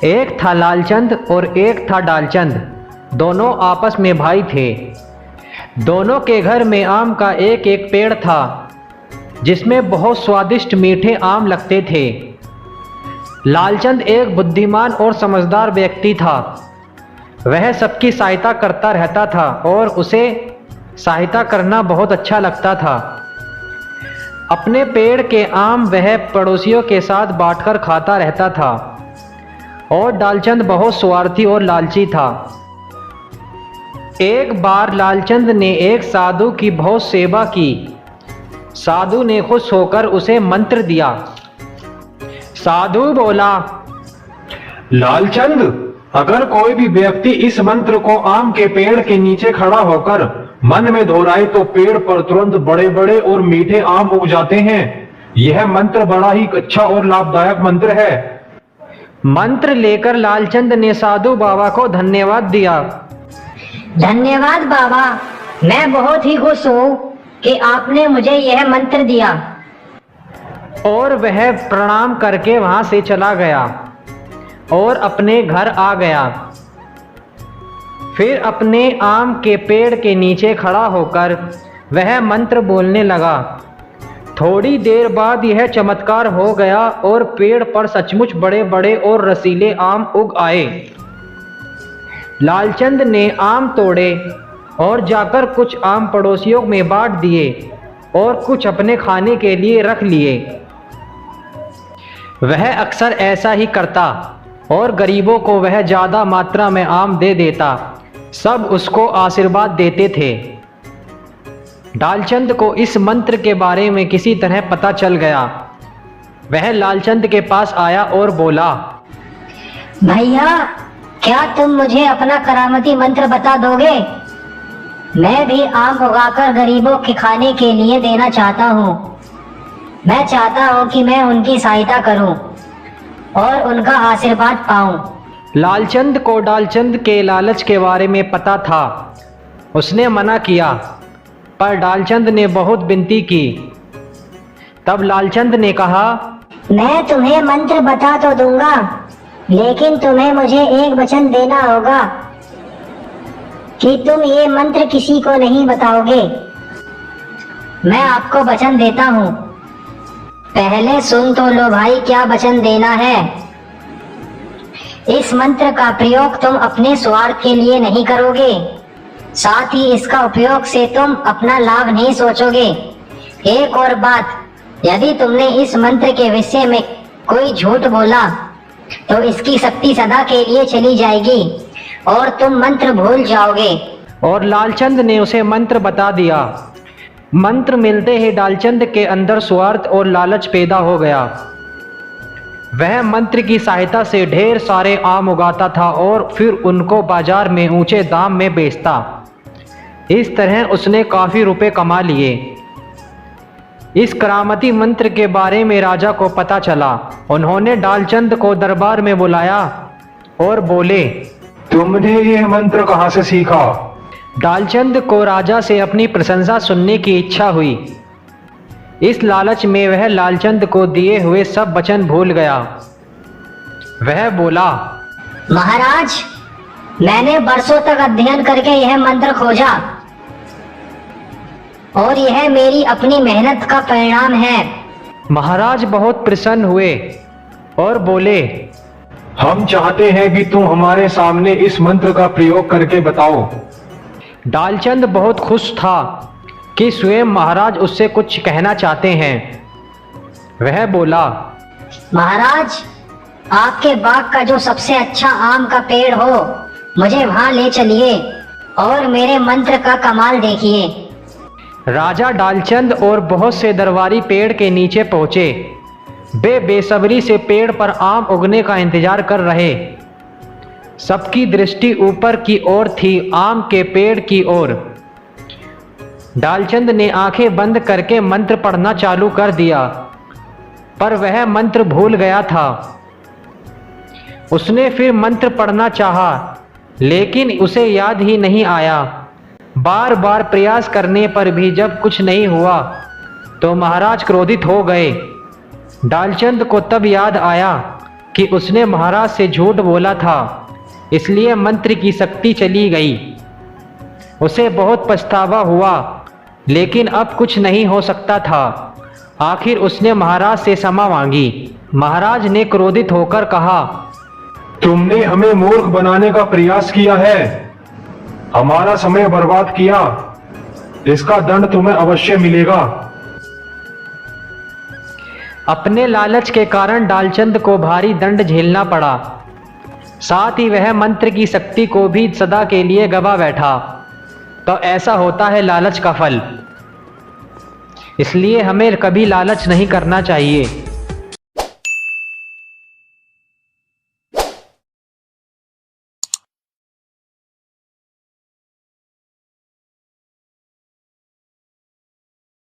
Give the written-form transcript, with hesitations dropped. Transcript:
एक था लालचंद और एक था डालचंद। दोनों आपस में भाई थे। दोनों के घर में आम का एक एक पेड़ था, जिसमें बहुत स्वादिष्ट मीठे आम लगते थे। लालचंद एक बुद्धिमान और समझदार व्यक्ति था। वह सबकी सहायता करता रहता था और उसे सहायता करना बहुत अच्छा लगता था। अपने पेड़ के आम वह पड़ोसियों के साथ बांटकर खाता रहता था। और डालचंद बहुत स्वार्थी और लालची था। एक बार लालचंद ने एक साधु की बहुत सेवा की। साधु ने खुश होकर उसे मंत्र दिया। साधु बोला, लालचंद, अगर कोई भी व्यक्ति इस मंत्र को आम के पेड़ के नीचे खड़ा होकर मन में दोहराए तो पेड़ पर तुरंत बड़े बड़े और मीठे आम उग जाते हैं। यह मंत्र बड़ा ही अच्छा और लाभदायक मंत्र है। मंत्र लेकर लालचंद ने साधु बाबा को धन्यवाद दिया। धन्यवाद बाबा, मैं बहुत ही खुश हूँ कि आपने मुझे यह मंत्र दिया। और वह प्रणाम करके वहां से चला गया और अपने घर आ गया। फिर अपने आम के पेड़ के नीचे खड़ा होकर वह मंत्र बोलने लगा। थोड़ी देर बाद यह चमत्कार हो गया और पेड़ पर सचमुच बड़े बड़े और रसीले आम उग आए। लालचंद ने आम तोड़े और जाकर कुछ आम पड़ोसियों में बांट दिए और कुछ अपने खाने के लिए रख लिए। वह अक्सर ऐसा ही करता और गरीबों को वह ज़्यादा मात्रा में आम दे देता। सब उसको आशीर्वाद देते थे। डालचंद को इस मंत्र के बारे में किसी तरह पता चल गया। वह लालचंद के पास आया और बोला, भैया, क्या तुम मुझे अपना करामती मंत्र बता दोगे? मैं भी आम उगाकर गरीबों के खाने के लिए देना चाहता हूँ। मैं चाहता हूँ कि मैं उनकी सहायता करूँ और उनका आशीर्वाद पाऊँ। लालचंद को डालचंद के लालच के बारे में पता था। उसने मना किया, पर डालचंद ने बहुत विनती की। तब लालचंद ने कहा, मैं तुम्हें मंत्र बता तो दूंगा, लेकिन तुम्हें मुझे एक वचन देना होगा कि तुम ये मंत्र किसी को नहीं बताओगे। मैं आपको वचन देता हूँ। पहले सुन तो लो भाई, क्या वचन देना है। इस मंत्र का प्रयोग तुम अपने स्वार्थ के लिए नहीं करोगे, साथ ही इसका उपयोग से तुम अपना लाभ नहीं सोचोगे। एक और बात, यदि तुमने इस मंत्र के विषय में कोई झूठ बोला तो इसकी शक्ति सदा के लिए चली जाएगी और तुम मंत्र भूल जाओगे। और लालचंद ने उसे मंत्र बता दिया। मंत्र मिलते ही डालचंद के अंदर स्वार्थ और लालच पैदा हो गया। वह मंत्र की सहायता से ढेर सारे आम उगाता था और फिर उनको बाजार में ऊंचे दाम में बेचता। इस तरह उसने काफी रुपए कमा लिए। इस करामती मंत्र के बारे में राजा को पता चला। उन्होंने डालचंद को दरबार में बुलाया और बोले, तुमने यह मंत्र कहाँ से सीखा? डालचंद को राजा से अपनी प्रशंसा सुनने की इच्छा हुई। इस लालच में वह लालचंद को दिए हुए सब वचन भूल गया। वह बोला, महाराज, मैंने बरसों तक अध्ययन करके यह मंत्र खोजा और यह मेरी अपनी मेहनत का परिणाम है। महाराज बहुत प्रसन्न हुए और बोले, हम चाहते हैं कि तुम हमारे सामने इस मंत्र का प्रयोग करके बताओ। डालचंद बहुत खुश था कि स्वयं महाराज उससे कुछ कहना चाहते हैं। वह बोला, महाराज, आपके बाग का जो सबसे अच्छा आम का पेड़ हो, मुझे वहां ले चलिए और मेरे मंत्र का कमाल देखिए। राजा डालचंद और बहुत से दरबारी पेड़ के नीचे पहुंचे। वे बेसब्री से पेड़ पर आम उगने का इंतजार कर रहे। सबकी दृष्टि ऊपर की ओर थी, आम के पेड़ की ओर। डालचंद ने आंखें बंद करके मंत्र पढ़ना चालू कर दिया, पर वह मंत्र भूल गया था। उसने फिर मंत्र पढ़ना चाहा, लेकिन उसे याद ही नहीं आया। बार बार प्रयास करने पर भी जब कुछ नहीं हुआ तो महाराज क्रोधित हो गए। डालचंद को तब याद आया कि उसने महाराज से झूठ बोला था, इसलिए मंत्र की शक्ति चली गई। उसे बहुत पछतावा हुआ, लेकिन अब कुछ नहीं हो सकता था। आखिर उसने महाराज से क्षमा मांगी। महाराज ने क्रोधित होकर कहा, तुमने हमें मूर्ख बनाने का प्रयास किया है, हमारा समय बर्बाद किया, इसका दंड तुम्हें अवश्य मिलेगा। अपने लालच के कारण डालचंद को भारी दंड झेलना पड़ा। साथ ही वह मंत्र की शक्ति को भी सदा के लिए गवा बैठा। तो ऐसा होता है लालच का फल। इसलिए हमें कभी लालच नहीं करना चाहिए।